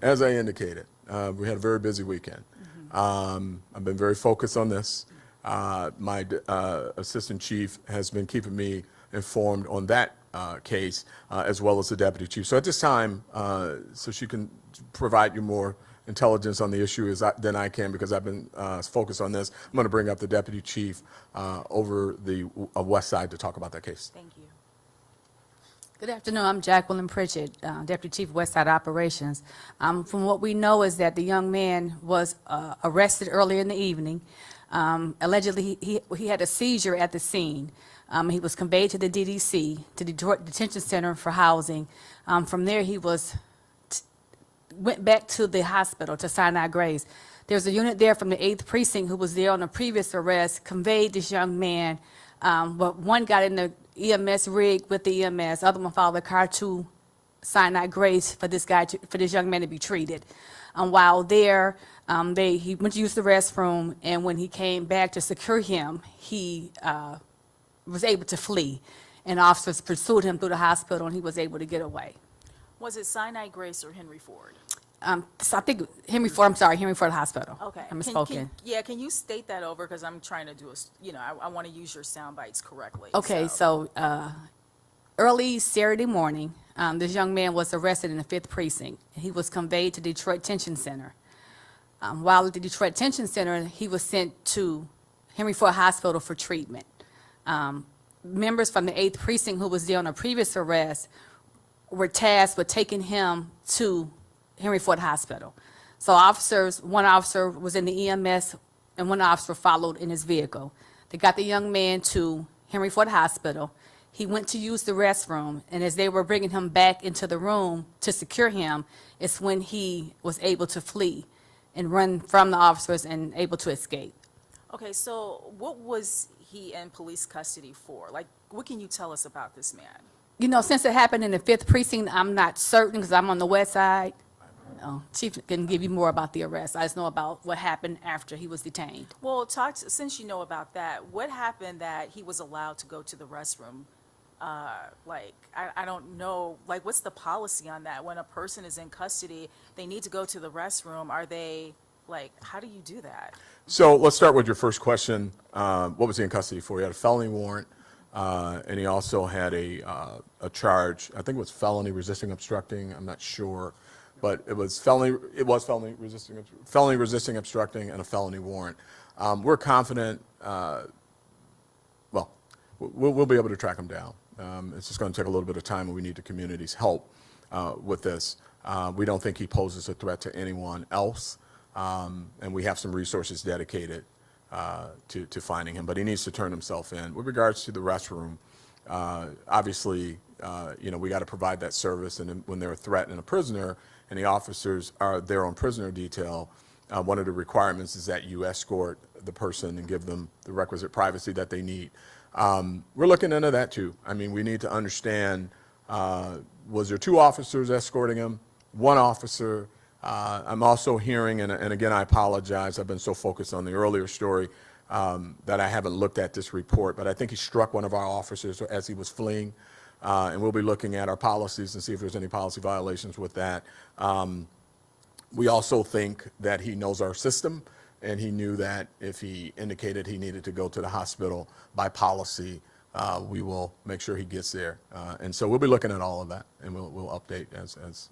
as I indicated, we had a very busy weekend. I've been very focused on this. My assistant chief has been keeping me informed on that case, as well as the deputy chief. So at this time, so she can provide you more intelligence on the issue than I can, because I've been focused on this. I'm going to bring up the deputy chief over the west side to talk about that case. Thank you. Good afternoon. I'm Jacqueline Pritchett, Deputy Chief West Side Operations. From what we know is that the young man was arrested earlier in the evening. Allegedly, he had a seizure at the scene. He was conveyed to the DDC, to Detroit Detention Center for housing. From there, he went back to the hospital, to Sinai Grace. There's a unit there from the 8th Precinct who was there on a previous arrest, conveyed this young man. But one got in the EMS rig with the EMS, the other one followed the car to Sinai Grace for this young man to be treated. While there, he went to use the restroom, and when he came back to secure him, he was able to flee, and officers pursued him through the hospital, and he was able to get away. Was it Sinai Grace or Henry Ford? So I think Henry Ford Hospital. Okay. I misspoken. Can you state that over? Because I'm trying to do I want to use your sound bites correctly. Okay, so early Saturday morning, this young man was arrested in the 5th Precinct. He was conveyed to Detroit Detention Center. While at the Detroit Detention Center, he was sent to Henry Ford Hospital for treatment. Members from the 8th Precinct who was there on a previous arrest were tasked with taking him to Henry Ford Hospital. So one officer was in the EMS and one officer followed in his vehicle. They got the young man to Henry Ford Hospital. He went to use the restroom, and as they were bringing him back into the room to secure him, it's when he was able to flee and run from the officers and able to escape. Okay, so what was he in police custody for? Like, what can you tell us about this man? You know, since it happened in the 5th Precinct, I'm not certain because I'm on the west side. Chief can give you more about the arrest. I just know about what happened after he was detained. Well, since you know about that, what happened that he was allowed to go to the restroom? I don't know, what's the policy on that? When a person is in custody, they need to go to the restroom. Are they, how do you do that? So let's start with your first question. What was he in custody for? He had a felony warrant, and he also had a charge. I think it was felony resisting obstructing. I'm not sure, but it was felony resisting obstructing and a felony warrant. We're confident. We'll be able to track him down. It's just going to take a little bit of time, and we need the community's help with this. We don't think he poses a threat to anyone else, and we have some resources dedicated to finding him, but he needs to turn himself in. With regards to the restroom, obviously, we got to provide that service, and when they're threatening a prisoner and the officers are there on prisoner detail, one of the requirements is that you escort the person and give them the requisite privacy that they need. We're looking into that too. I mean, we need to understand, was there 2 officers escorting him? 1 officer? I'm also hearing, and again, I apologize, I've been so focused on the earlier story that I haven't looked at this report, but I think he struck one of our officers as he was fleeing, and we'll be looking at our policies and see if there's any policy violations with that. We also think that he knows our system, and he knew that if he indicated he needed to go to the hospital by policy, we will make sure he gets there. And so we'll be looking at all of that, and we'll update as